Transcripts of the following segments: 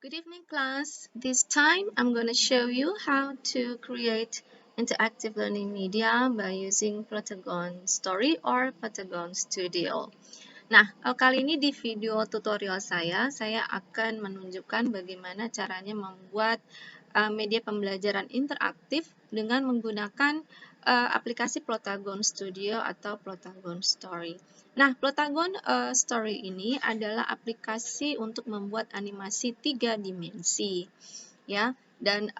Good evening, class. This time I'm going to show you how to create interactive learning media by using Plotagon Story or Plotagon Studio. Nah, kali ini di video tutorial saya akan menunjukkan bagaimana caranya membuat media pembelajaran interaktif dengan menggunakan aplikasi Plotagon Studio atau Plotagon Story. Nah, Plotagon Story ini adalah aplikasi untuk membuat animasi 3 dimensi, ya, dan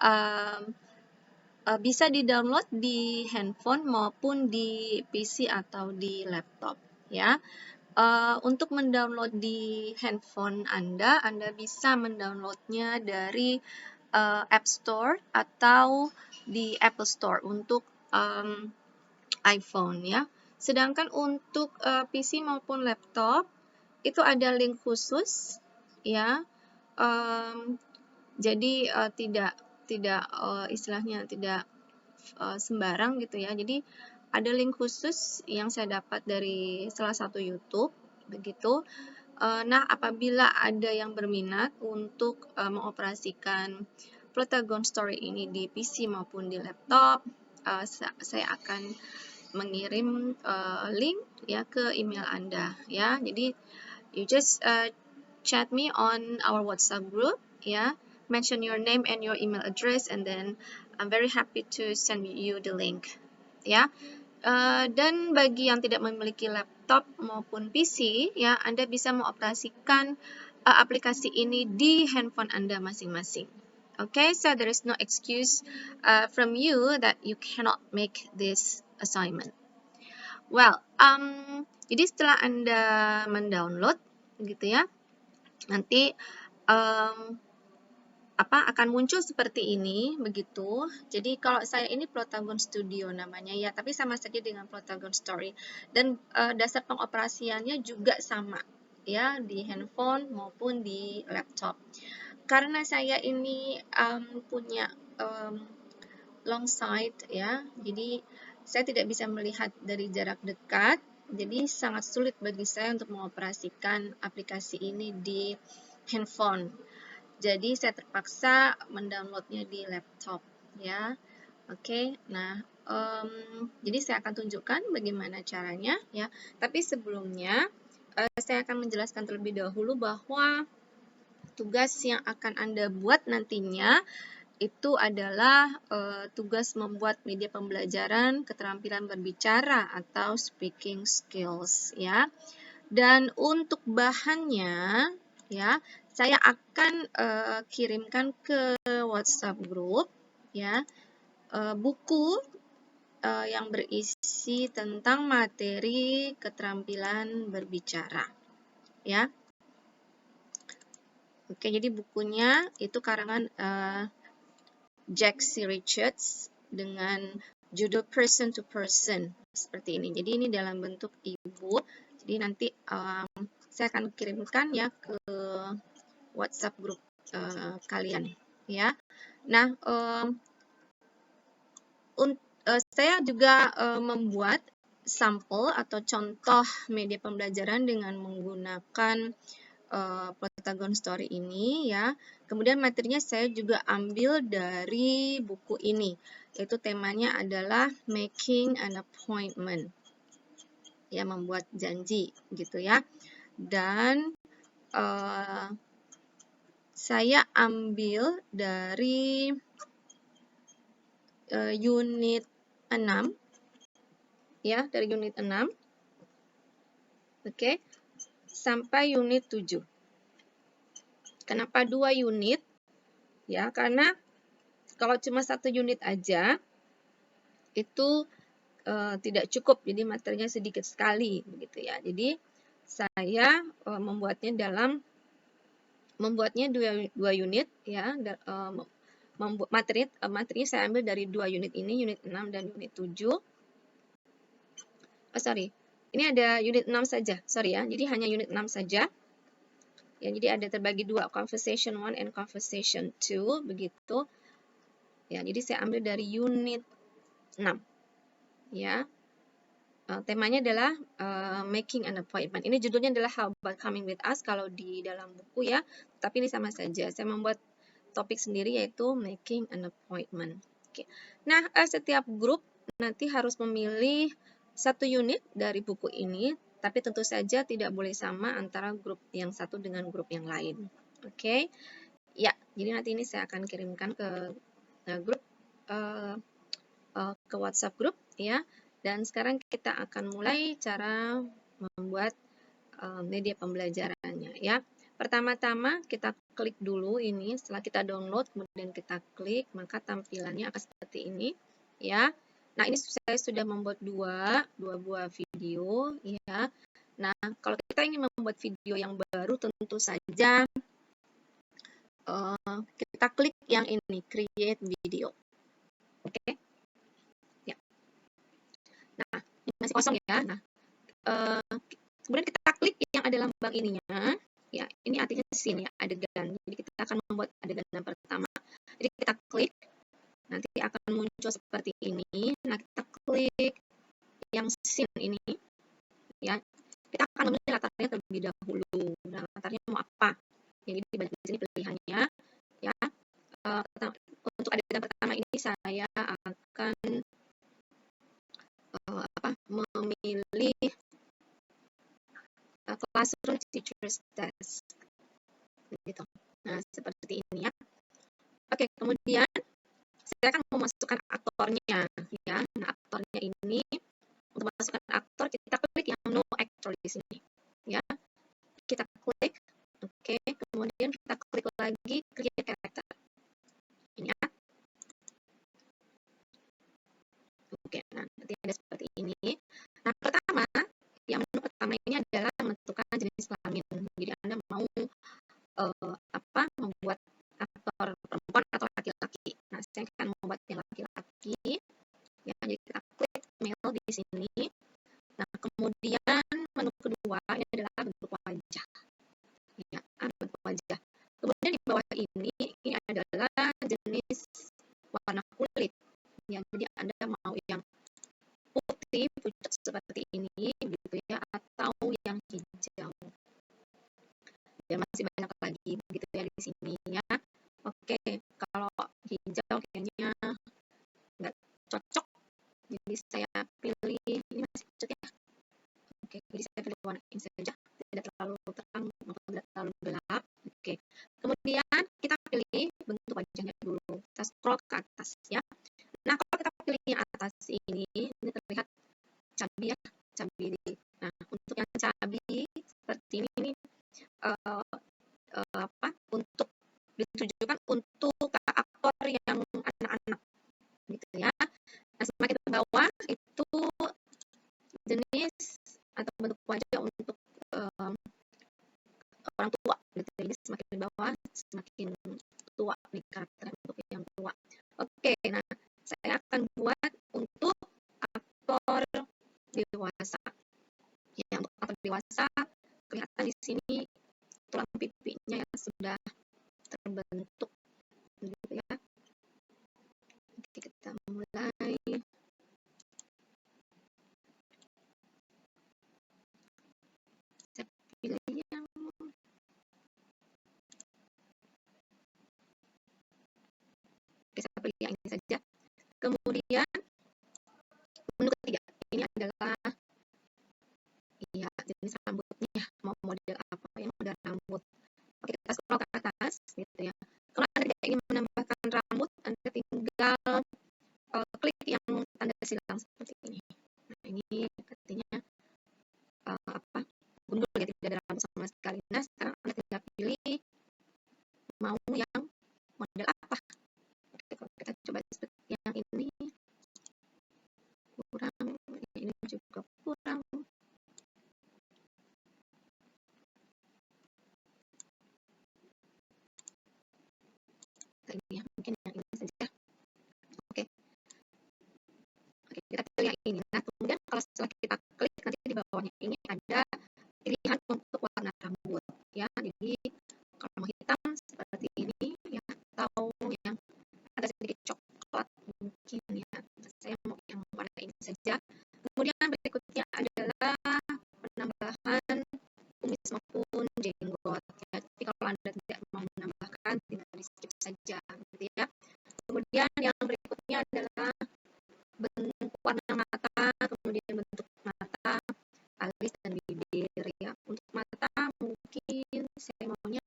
bisa di-download di handphone maupun di PC atau di laptop, ya. Untuk mendownload di handphone Anda bisa mendownloadnya dari App Store atau di Apple Store untuk iPhone, ya. Sedangkan untuk PC maupun laptop itu ada link khusus, ya. Jadi tidak istilahnya tidak sembarang gitu ya. Jadi ada link khusus yang saya dapat dari salah satu YouTube begitu. Nah, apabila ada yang berminat untuk mengoperasikan Plotagon Story ini di PC maupun di laptop, saya akan mengirim link ya ke email Anda ya. Jadi you just chat me on our WhatsApp group ya. Mention your name and your email address, and then I'm very happy to send you the link ya. Dan bagi yang tidak memiliki laptop maupun PC ya, Anda bisa mengoperasikan aplikasi ini di handphone Anda masing-masing. Okay, so there is no excuse from you that you cannot make this assignment. Well, jadi setelah Anda mendownload gitu ya, nanti akan muncul seperti ini begitu. Jadi kalau saya ini Plotagon Studio namanya ya, tapi sama saja dengan Plotagon Story, dan dasar pengoperasiannya juga sama ya di handphone maupun di laptop. Karena saya ini punya long sight ya, jadi saya tidak bisa melihat dari jarak dekat, jadi sangat sulit bagi saya untuk mengoperasikan aplikasi ini di handphone. Jadi saya terpaksa mendownloadnya di laptop ya. Oke, nah jadi saya akan tunjukkan bagaimana caranya ya. Tapi sebelumnya saya akan menjelaskan terlebih dahulu bahwa tugas yang akan Anda buat nantinya itu adalah tugas membuat media pembelajaran keterampilan berbicara atau speaking skills ya. Dan untuk bahannya ya, saya akan kirimkan ke WhatsApp group ya buku yang berisi tentang materi keterampilan berbicara ya. Oke, jadi bukunya itu karangan Jack C. Richards dengan judul Person to Person seperti ini. Jadi ini dalam bentuk e-book. Jadi nanti saya akan kirimkan ya ke WhatsApp grup kalian ya. Nah, saya juga membuat sampel atau contoh media pembelajaran dengan menggunakan Plotagon Story ini ya. Kemudian materinya saya juga ambil dari buku ini, yaitu temanya adalah Making an Appointment. Ya, membuat janji gitu ya. Dan saya ambil dari unit 6 ya, dari unit 6. Oke. Sampai unit 7. Kenapa 2 unit? Ya, karena kalau cuma 1 unit aja itu tidak cukup, jadi materinya sedikit sekali begitu ya. Jadi saya membuatnya 2 unit ya. Materinya saya ambil dari 2 unit ini, unit 6 dan unit 7. Ini ada unit 6 saja, sorry ya. Jadi hanya unit 6 saja. Ya, jadi ada terbagi 2, Conversation 1 and Conversation 2 begitu. Ya, jadi saya ambil dari unit 6. Ya. temanya adalah making an appointment. Ini judulnya adalah How About Coming With Us kalau di dalam buku ya, tapi ini sama saja. Saya membuat topik sendiri yaitu making an appointment. Oke. Nah, setiap grup nanti harus memilih satu unit dari buku ini, tapi tentu saja tidak boleh sama antara grup yang satu dengan grup yang lain. Oke. Ya, jadi nanti ini saya akan kirimkan ke grup ke WhatsApp grup ya. Dan sekarang kita akan mulai cara membuat media pembelajarannya ya. Pertama-tama kita klik dulu ini, setelah kita download kemudian kita klik, maka tampilannya akan seperti ini ya. Nah, ini saya sudah membuat dua buah video ya. Nah, kalau kita ingin membuat video yang baru tentu saja kita klik yang ini, create video. Oke. Ya. Nah, ini masih kosong ya. Nah, kemudian kita klik yang ada lambang ininya. Ya, ini artinya scene ya, adegan. Jadi kita akan membuat adegan yang pertama. Jadi kita klik, nanti akan muncul seperti ini. Nah, kita klik yang scene ini. Ya, kita akan memilih latarnya terlebih dahulu. Nah, latarnya mau apa? Jadi di sini pilihannya. Ya, untuk adegan pertama ini saya akan memilih classroom teachers desk. Gitu. Nah, seperti ini ya. Oke, kemudian saya akan memasukkan aktornya ya. Nah, aktornya ini untuk masukkan aktor kita klik yang no actor di sini ya. Kita klik. Oke, kemudian kita klik lagi create character. Ini ya. Oke, nah nanti ada seperti ini. Nah, pertama, yang menu pertama ini adalah menentukan jenis kelamin. Jadi Anda mau membuat aktor perempuan atau laki-laki. Nah, saya akan membuat yang laki-laki. Ya, jadi kita klik male di sini. Nah, kemudian menu kedua ini adalah bentuk wajah. Ya, bentuk wajah. Kemudian di bawah ini adalah jenis warna kulit. Ya, jadi Anda mau yang putih, pucat seperti ini, gitu ya, atau yang hijau. Ya, masih banyak lagi begitu ya di sini ya. Oke, kalau hijau kayaknya nggak cocok, jadi saya pilih ini masih cocok ya. Oke, jadi saya pilih warna ini saja, tidak terlalu terang maupun tidak terlalu gelap. Oke, kemudian kita pilih bentuk wajahnya dulu. Kita scroll ke atas ya. Nah, kalau kita pilih yang atas ini terlihat cabai ya, cabai. Nah, untuk yang cabai seperti ini untuk ditujukan untuk aktor yang anak-anak gitu ya. Nah, semakin ke bawah itu jenis atau bentuk wajah untuk orang tua gitu. Jadi semakin ke bawah semakin tua nih karakter untuk yang tua. Oke, nah saya akan buat untuk aktor dewasa. Ya, untuk aktor dewasa kelihatan di sini tulang pipinya yang sudah terbentuk gitu ya. Oke, kita mulai. Saya pilih yang saya pilih yang ini saja. Kemudian menu ketiga ini adalah ya jenis rambutnya, mau model apa ya, model rambut. Oke, kita scroll ke atas gitu ya. Kalau Anda tidak ingin menambahkan rambut, Anda tinggal klik yang tanda silang seperti ini. Nah, ini artinya gundul ya, tidak ada rambut sama sekali. Nah, sekarang Anda tinggal pilih mau yang model apa. Oke, kalau kita coba seperti yang ini kurang, ini juga kurang. Ini mungkin yang ini saja. Oke, kita pilih yang ini. Nah, kemudian kalau setelah kita klik nanti di bawahnya ini ada pilihan untuk warna rambut ya. Jadi kalau mau hitam seperti ini ya, atau yang ada sedikit coklat mungkin ya. Saya mau yang warna ini saja. Kemudian berikutnya saja, gitu ya. Kemudian yang berikutnya adalah bentuk warna mata, kemudian bentuk mata, alis, dan bibir ya. Untuk mata mungkin saya maunya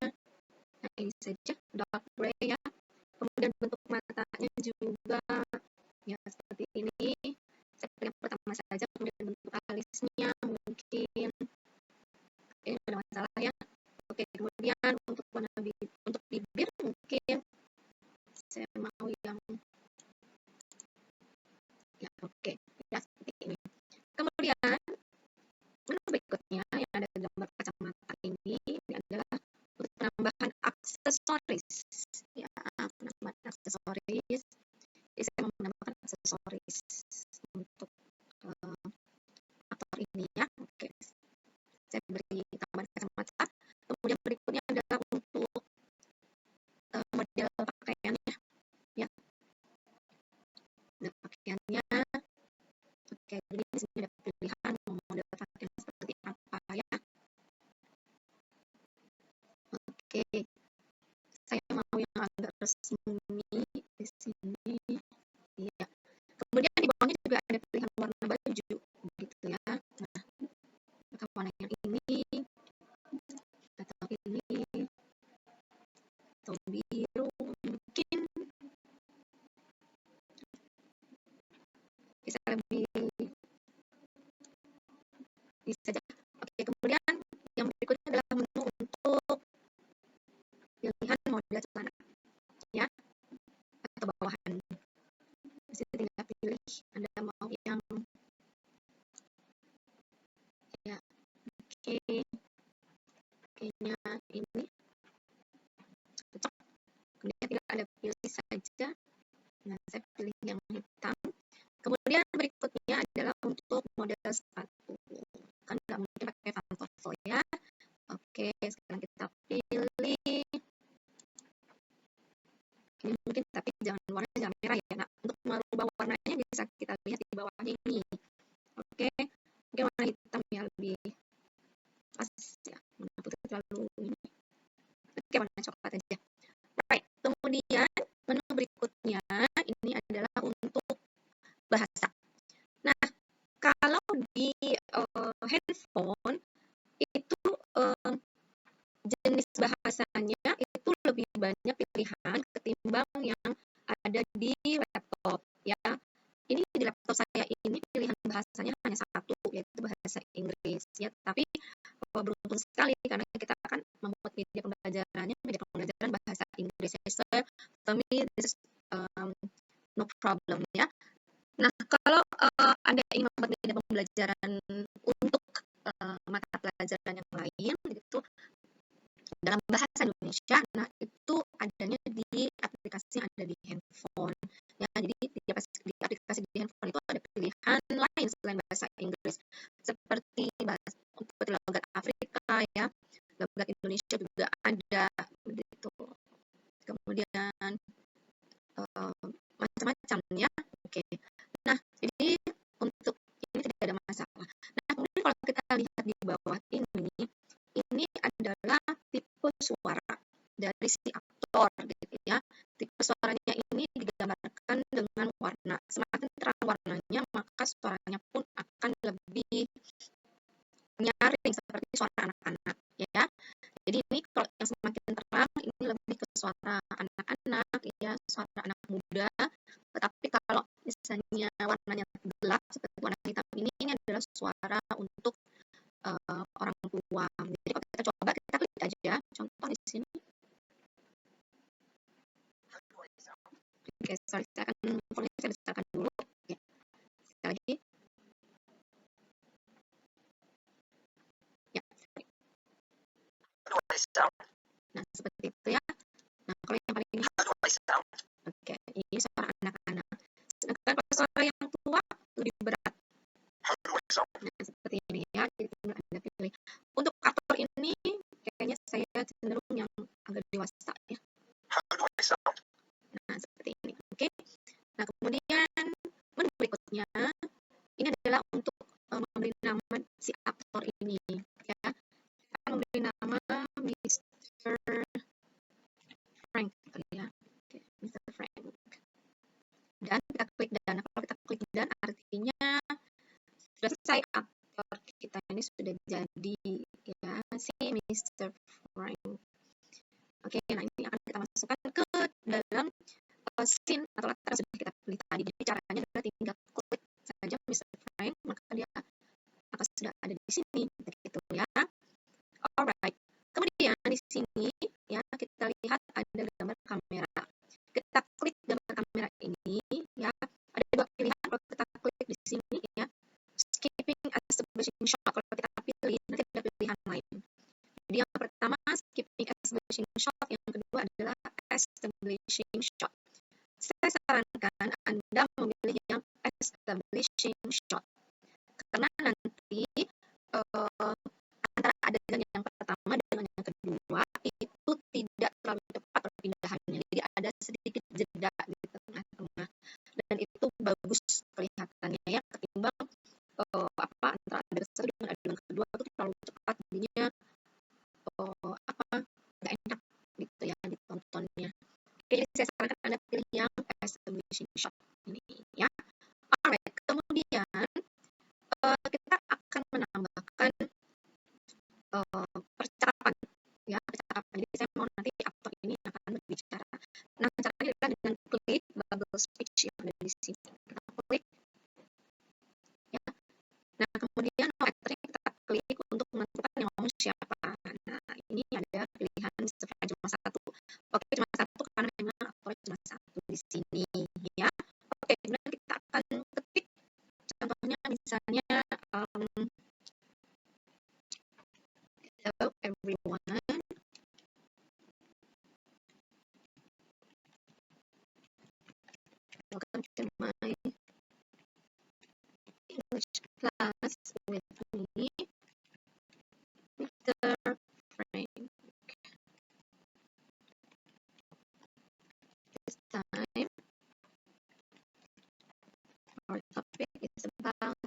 ini saja, dark gray ya. Kemudian bentuk matanya juga ya seperti ini. Seperti yang pertama saja, kemudian bentuk alisnya mungkin ini ada masalah ya. Oke, kemudian untuk warna bibir, untuk bibir mungkin saya mau yang ya oke, ya seperti ini. Kemudian menu berikutnya yang ada gambar kacamata ini adalah untuk penambahan aksesoris ya, penambahan aksesoris. Jadi saya mau menambahkan aksesoris untuk aktor ini ya. Oke, saya beri tambahan kacamata. Kemudian berikutnya adalah untuk model pakaiannya ya. Model pakaiannya oke, jadi di sini ada pilihan mau model pakaian seperti apa ya. Oke, saya mau yang agak resmi di sini ya. Kemudian di bawahnya juga ada pilihan warna baju gitu ya. Nah, apakah warna yang ini atau ini atau biru mungkin bisa lebih bisa saja. Oke, kemudian yang berikutnya adalah menu untuk pilihan model celana ya atau bawahan. Di sini tinggal pilih Anda mau yang ya oke, kayaknya ini cocok. Kemudian tinggal Anda pilih saja. Nah, saya pilih yang hitam. Kemudian berikutnya adalah untuk model sepatu. Kan nggak mungkin pakai pantofel ya. Oke, sekarang kita pilih. Ini mungkin tapi warnanya jangan merah ya. Nah, untuk merubah warnanya bisa kita lihat di bawahnya ini. Oke, mungkin warna hitam ya lebih pas ya. Warna putih terlalu ini. Oke, warna coklat aja. Right. Kemudian menu berikutnya ini adalah untuk bahasa. Nah, kalau di handphone itu jenis bahasanya itu lebih banyak pilihan ketimbang yang ada di laptop ya. Ini di laptop saya ini pilihan bahasanya hanya satu, yaitu bahasa Inggris ya. Tapi beruntung sekali karena kita akan membuat media pembelajaran bahasa Inggris. So, for me this is no problem ya. Nah, kalau Anda ingin membuat media pembelajaran untuk mata pelajaran yang lain gitu dalam bahasa Indonesia, nah itu adanya di aplikasi yang ada di handphone. Ya, jadi di aplikasi di handphone itu ada pilihan lain selain bahasa Inggris, seperti logat Afrika ya, logat Indonesia juga ada begitu. Kemudian macam-macam ya. Oke. Nah, jadi untuk ini tidak ada masalah. Nah, kemudian kalau kita lihat di bawah ini adalah tipe suara dari si aktor gitu ya. Tipe suaranya ini digambarkan dengan warna. Semakin terang warnanya, maka suaranya pun akan lebih nyaring seperti suara anak-anak ya. Jadi ini kalau yang semakin terang ini lebih ke suara anak-anak ya, suara anak muda. Tetapi kalau misalnya warnanya gelap seperti warna hitam ini adalah suara untuk orang tua. Jadi kalau kita coba kita klik aja contoh di sini. Oke, sorry, saya akan saya besarkan dulu. Ya. Sekali lagi. Ya. Nah, seperti itu ya. Nah, kalau yang paling oke, ini suara anak-anak. Sedangkan kalau suara yang tua lebih berat. Nah, seperti ini ya. Jadi Anda pilih. Untuk aktor ini kayaknya saya cenderung yang agak dewasa ya. Nah, seperti ini. Oke. Nah, kemudian menu berikutnya ini adalah untuk memberi nama si aktor ini ya. Kita memberi nama Mr. Frank ya. sudah jadi ya si Mr. Frank. Oke, nah ini akan kita masukkan ke dalam scene atau latar yang sudah kita pilih tadi. Jadi caranya adalah tinggal klik saja Mr. Frank, maka dia akan sudah ada di sini, begitu ya. Alright, kemudian di sini ya kita lihat ada gambar kamera. Kita klik gambar kamera ini ya, ada dua pilihan. Kalau kita klik di sini ya, skipping establishing shot. Kalau kita pilih nanti ada pilihan lain. Jadi yang pertama skipping establishing shot, yang kedua adalah establishing shot. Saya sarankan Anda memilih yang establishing shot karena nanti antara adegan yang pertama dengan yang kedua itu tidak terlalu cepat perpindahannya, jadi ada sedikit jeda di tengah-tengah dan itu bagus kelihatannya ya, ketimbang antara adegan satu dengan adegan kedua itu terlalu cepat, jadinya nggak enak gitu ya ditontonnya. Oke, jadi saya sarankan Anda pilih yang establishing shot ini ya. Alright, kemudian kita akan menambahkan percakapan ya, percakapan. Jadi saya mau nanti aktor ini akan berbicara. Nah, caranya adalah dengan klik bubble speech yang ada di sini. Kita klik ya. Nah, kemudian aktornya kita klik untuk menentukan yang ngomong siapa. Nah, ini ada pilihan cuma satu. Oke, cuma satu karena memang aktornya cuma satu di sini ya. Oke, kemudian kita akan ketik contohnya misalnya hello everyone, welcome to my English class with me, Mr. Frank. This time our topic is about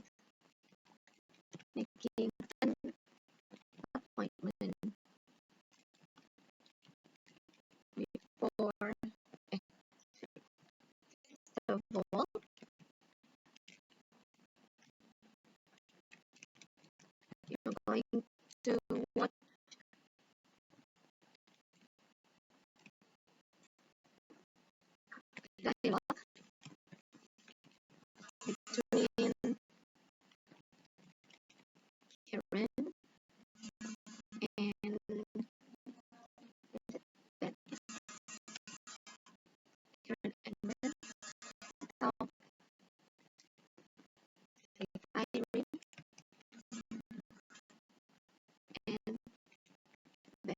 making an appointment before the ball. You're going to watch dialogue between Karen and Ben. Karen and Ben. So, if I read and Ben.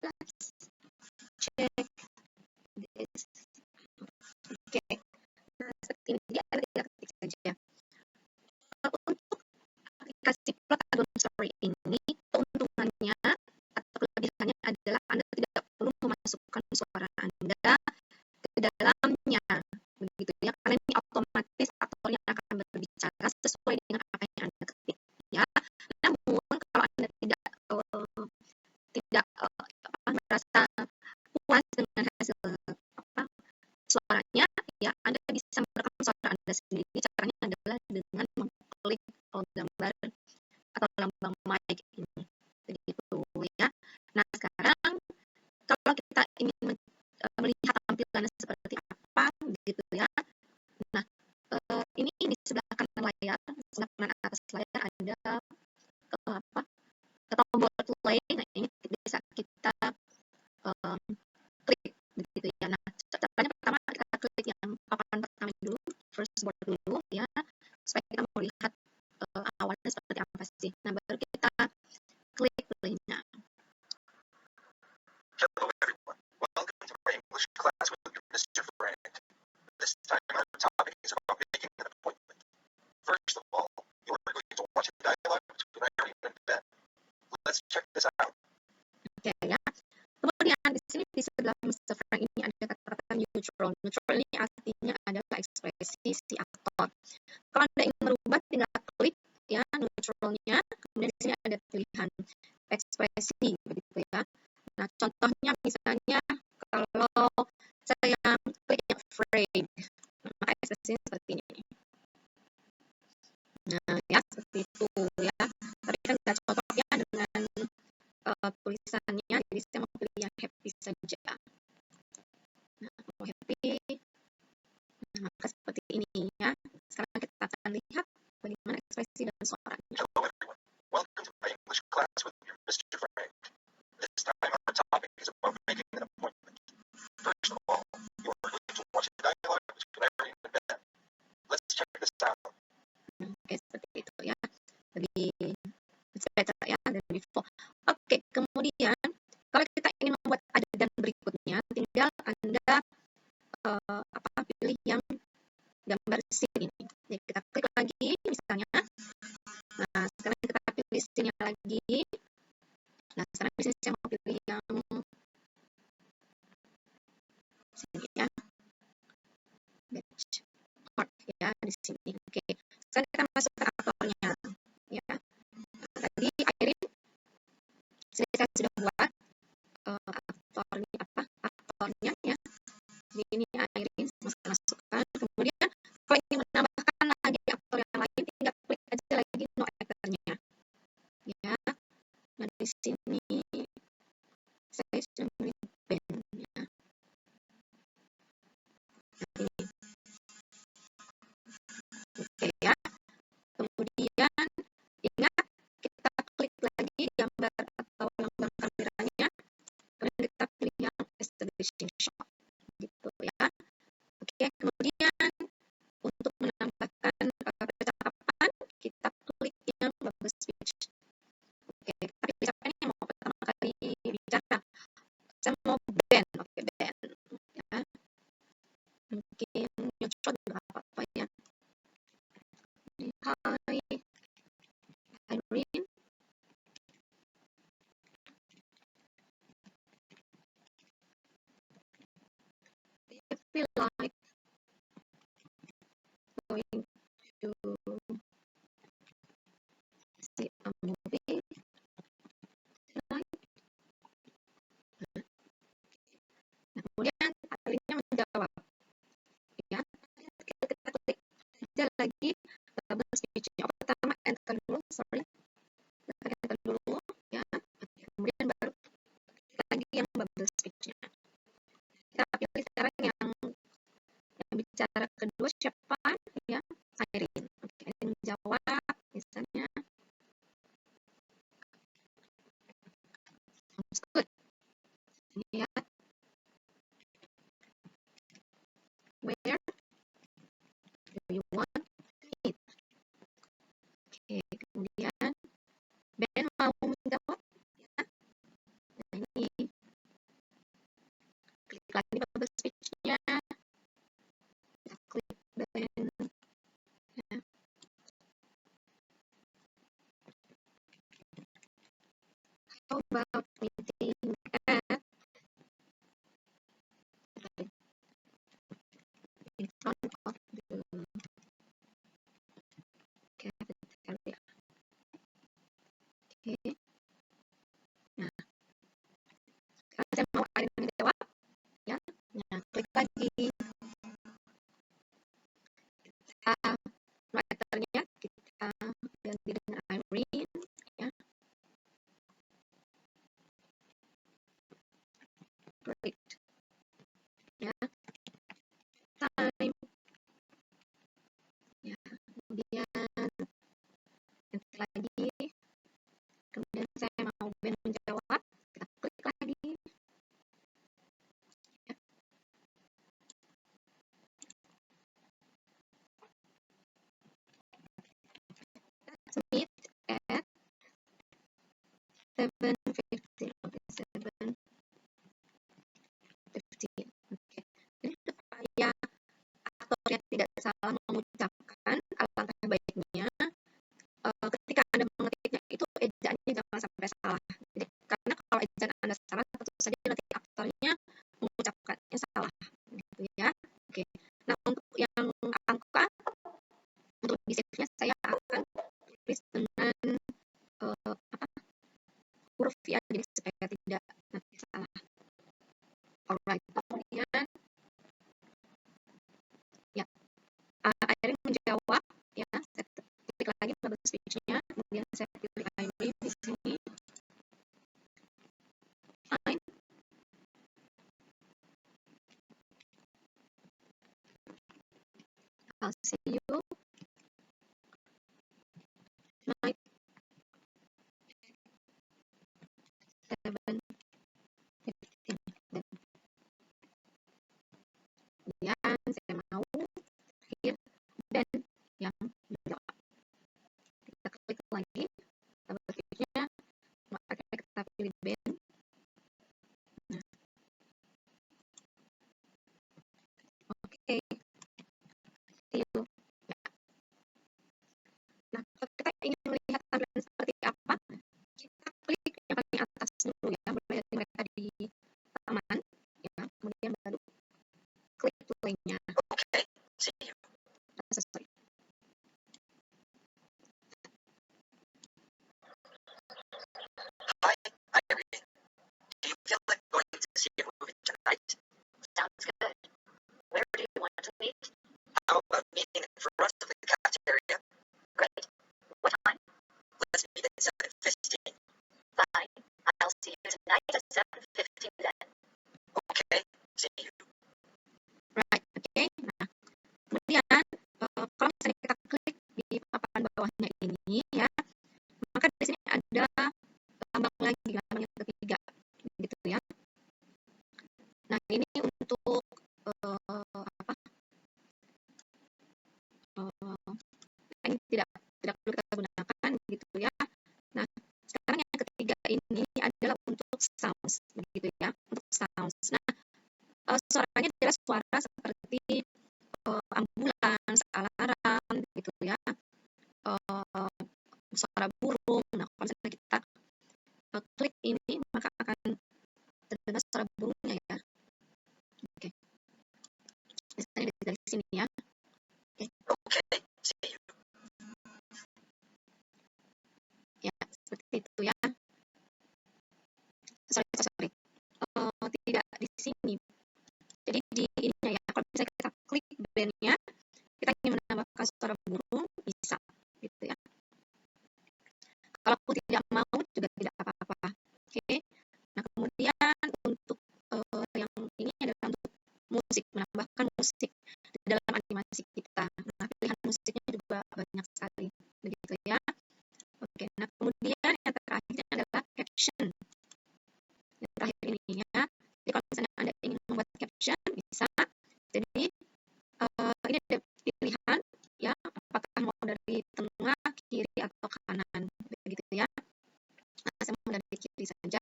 Let's check this. Oke, nah seperti ini dia ada tiga ketik saja. Untuk aplikasi Protagon Story ini, keuntungannya atau kelebihannya adalah Anda tidak perlu memasukkan suara Anda ke dalamnya, begitu ya, karena ini otomatis aktornya akan berbicara sesuai dengan apa yang Anda ketik ya. Namun kalau Anda tidak merasa puas dengan hasil suaranya ya, Anda bisa merekam suara Anda sendiri. Caranya adalah dengan mengklik gambar atau lambang mic ini, begitu ya. Nah, sekarang kalau kita ingin melihat tampilannya seperti apa gitu ya. Nah, ini di sebelah kanan layar, sebelah kanan atas layar ada tombol play. Nah, ini bisa kita klik begitu ya. Nah, caranya pertama kita klik yang papan pertama dulu, first board dulu ya, supaya kita melihat awalnya seperti apa sih. Nah, baru kita klik playnya. Hello everyone, welcome to our English class with Mr. Frank. This time our topic is about making an appointment. First of all, you are going to watch a dialogue between Irene and Ben. Let's check this out. Oke ya. Kemudian di sini di sebelah Mr. Frank ini ada kata-kata neutral. Neutral ini artinya adalah ekspresi si aktor. Kalau Anda ingin merubah, tinggal klik ya neutralnya. Kemudian di sini ada pilihan ekspresi begitu ya. Nah, contohnya misalnya kalau saya klik yang afraid, maka ekspresinya seperti ini. tulisannya, jadi saya mau pilih yang happy saja. Nah, mau happy, nah, maka seperti ini ya. Sekarang kita akan lihat bagaimana ekspresi dan suaranya. Hello everyone. Welcome to my English class with your Mr. Frank. This time our topic is about making an appointment. First of all, you are going to watch a dialogue between Irene and Ben. Let's check this out. Oke, seperti itu ya. Lebih better ya dari before. Oke, kemudian kalau kita ingin membuat adegan berikutnya, tinggal Anda pilih yang gambar scene ini. Jadi kita klik lagi misalnya. Nah, sekarang kita pilih scene-nya lagi. Nah, sekarang di sini saya mau pilih yang sini ya. Batch part ya di sini. Oke. Sekarang kita masukkan aktornya ya. Tadi Irene saya sudah buat aktornya ya. Jadi ini Irene masukkan. Kemudian kalau ingin menambahkan lagi aktor yang lain, tinggal klik aja lagi no actor-nya ya. Nah, di sini saya sudah pilih Ben ya. Oke ya. Kemudian ingat kita klik lagi gambar atau lambang kameranya, kemudian kita pilih yang establishing shot gitu ya. Oke, kemudian untuk menambahkan percakapan kita klik yang bubble speech. Oke, kita pilih siapa nih yang mau pertama kali bicara. Saya mau Ben. Oke, Ben ya. Mungkin nyocok juga apa-apa ya. Hai Irene. I feel like going to see a movie tonight. Nah, kemudian Irene menjawab ya. Kita klik aja lagi bubble speech-nya. Pertama enter dulu, sorry. Kita enter dulu ya. Kemudian baru lagi yang bubble speech-nya. Kita pilih sekarang yang bicara kedua siapa ya, Irene. Oke, Irene menjawab misalnya. Sounds good. Ya. Where do you want to eat? Oke, kemudian Ben mau menjawab ya. Nah, ini klik lagi bubble speech-nya. Kita klik Ben ya. How about meeting at in front of the cafeteria. Oke. Nah, sekarang saya mau Irene menjawab ya. Nah, klik lagi. Kita writernya kita ganti dengan Irene ya. Great ya. Time ya. Kemudian ganti lagi. Kemudian saya mau Ben menjawab. Kita klik lagi ya. Let's meet at 7:15. Oke, 7:15. Oke. Jadi supaya aktornya tidak salah mengucapkan, alangkah baiknya ketika Anda mengetiknya itu ejaannya jangan sampai salah. Jadi karena kalau ejaan Anda salah, tentu saja nanti aktornya mengucapkannya salah gitu ya. Oke. Nah, untuk yang angka untuk di save-nya saya akan tulis dengan huruf ya, jadi supaya tidak nanti salah. Alright, kemudian ya Irene menjawab ya. Saya klik lagi bubble speech-nya, kemudian saya pilih Irene di sini. I'll see you 7:15. Kemudian saya mau akhir dan yang menjawab. Kita klik lagi, double kliknya, akhirnya kita pilih band. Nah, oke, see you. Ya. Nah, kalau kita ingin melihat tampilan seperti apa, kita klik yang paling atas dulu ya, mulai dari mereka di taman, ya, kemudian baru klik play-nya. Okay, see you. Sorry. Hi, Irene. Do you feel like going to see a movie tonight? Sounds good. Where do you want to meet? How about meeting in front of the cafeteria? Great. What time? Let's meet at 7:15. Fine. I'll see you tonight at 7:15 then. Okay, see you. Right, oke. Nah, kemudian kalau misalnya kita klik di papan bawahnya ini ya, maka di sini ada lambang lagi, lambang yang ketiga, gitu ya. Nah, ini untuk ini tidak perlu kita gunakan, gitu ya. Nah, sekarang yang ketiga ini adalah untuk sounds, begitu ya, untuk sounds. Nah, suaranya adalah suara seperti ambulans, alarm, gitu ya, suara burung. Nah, kalau misalnya kita klik ini, maka akan terdengar suara burungnya ya. Oke, misalnya dari sini ya. Okay, see you. Ya, seperti itu ya. Sorry. Tidak di sini. Jadi di ininya ya, kalau misalnya kita klik band-nya, kita ingin menambahkan suara burung, bisa, gitu ya. Kalaupun tidak mau juga tidak apa-apa. Oke. Nah, kemudian untuk yang ini adalah untuk musik, menambahkan musik di dalam animasi kita. Nah, pilihan musiknya juga banyak sekali, begitu ya. Oke, nah kemudian yang terakhir adalah caption. Yang terakhir ini ya. Jadi kalau misalnya Anda ingin membuat caption, bisa. Jadi ini ada pilihan ya, apakah mau dari tengah, kiri, atau kanan, begitu ya. Nah, saya mau dari kiri saja.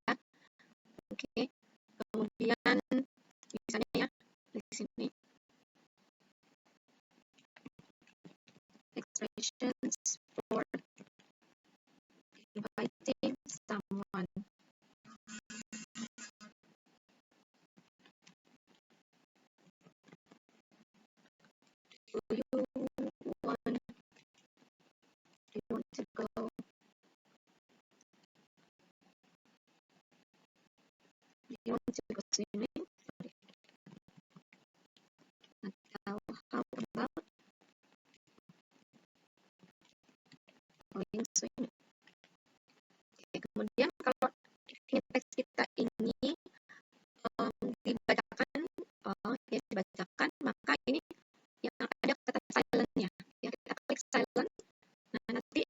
Oke, kemudian misalnya ya di sini expressions for inviting someone. Do you want to go? Do you want to go swimming? Sorry. How about going swimming? Oke, kemudian kalau teks kita ini dibacakan, maka ini yang ada kata silent-nya. Ya, kita klik silent. Nah, nanti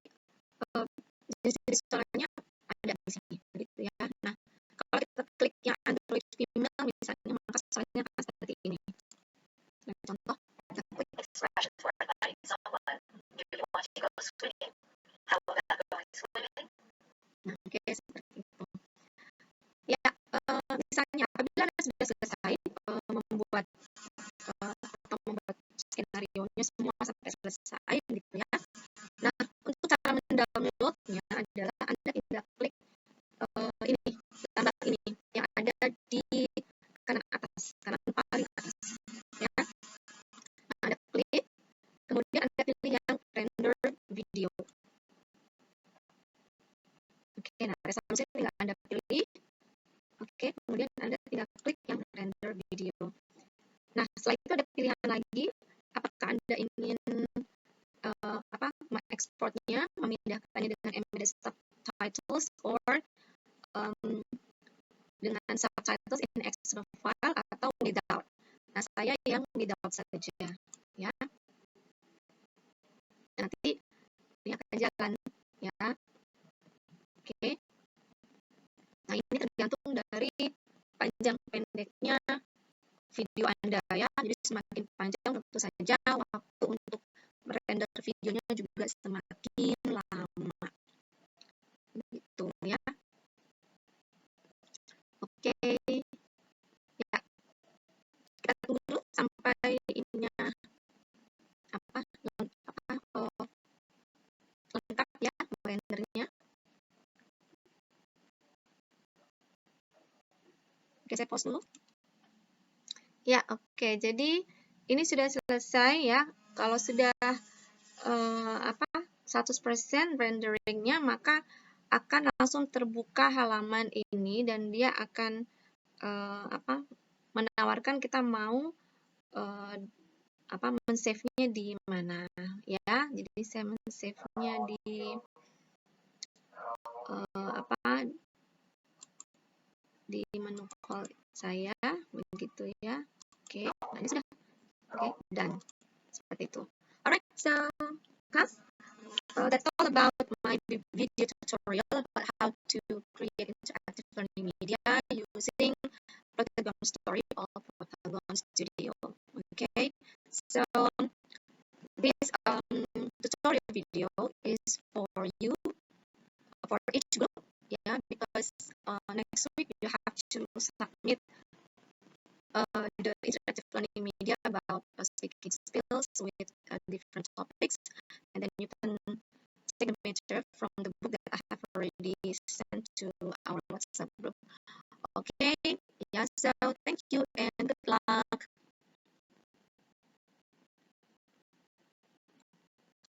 jenis suaranya ada di sini, begitu ya. Nah, kalau kita klik yang Android female misalnya, maka suaranya akan seperti ini. Nah, contoh, kita klik Expressions for inviting someone. Do you want to go swimming? How about going swimming? Nah, oke, seperti itu. Ya, misalnya apabila Anda sudah selesai membuat atau membuat skenario-nya semua sampai selesai, gitu ya. Nah, untuk cara mendownloadnya adalah Anda tinggal klik ini, gambar ini yang ada di kanan atas, kanan paling atas, ya. Nah, Anda klik, kemudian Anda pilih yang render video. Oke, nah resolusi tinggal Anda pilih. Oke, kemudian Anda tinggal klik yang render video. Nah, setelah itu ada pilihan lagi, apakah Anda ingin mengekspornya, memindahkannya dengan embedded subtitles, or dengan subtitles in extra file, atau without. Nah, saya yang without saja, ya. nanti ini akan jalan ya. Oke. Nah, ini tergantung dari panjang pendeknya video Anda ya. Jadi semakin panjang tentu saja waktu untuk merender videonya juga semakin lama. Gitu ya. Oke. Ya. Kita tunggu dulu sampai ininya lengkap ya rendernya. Oke, saya pause dulu. Ya, oke. Jadi ini sudah selesai ya. Kalau sudah 100% renderingnya, maka akan langsung terbuka halaman ini dan dia akan menawarkan kita mau men-save-nya di mana ya. Jadi saya men-save-nya di di menu call saya begitu ya. Oke, nah ini sudah. Oke, done. Seperti itu. Alright, so class, that's all about my video tutorial about how to create interactive learning media using Protagon Story or Protagon Studio. Okay, so this tutorial video is for you, for each group, yeah, because next week you have to submit the interactive learning media about speaking skills with different topics, and then you can take the picture from the book that I have already sent to our WhatsApp group. Okay, yeah, so thank you and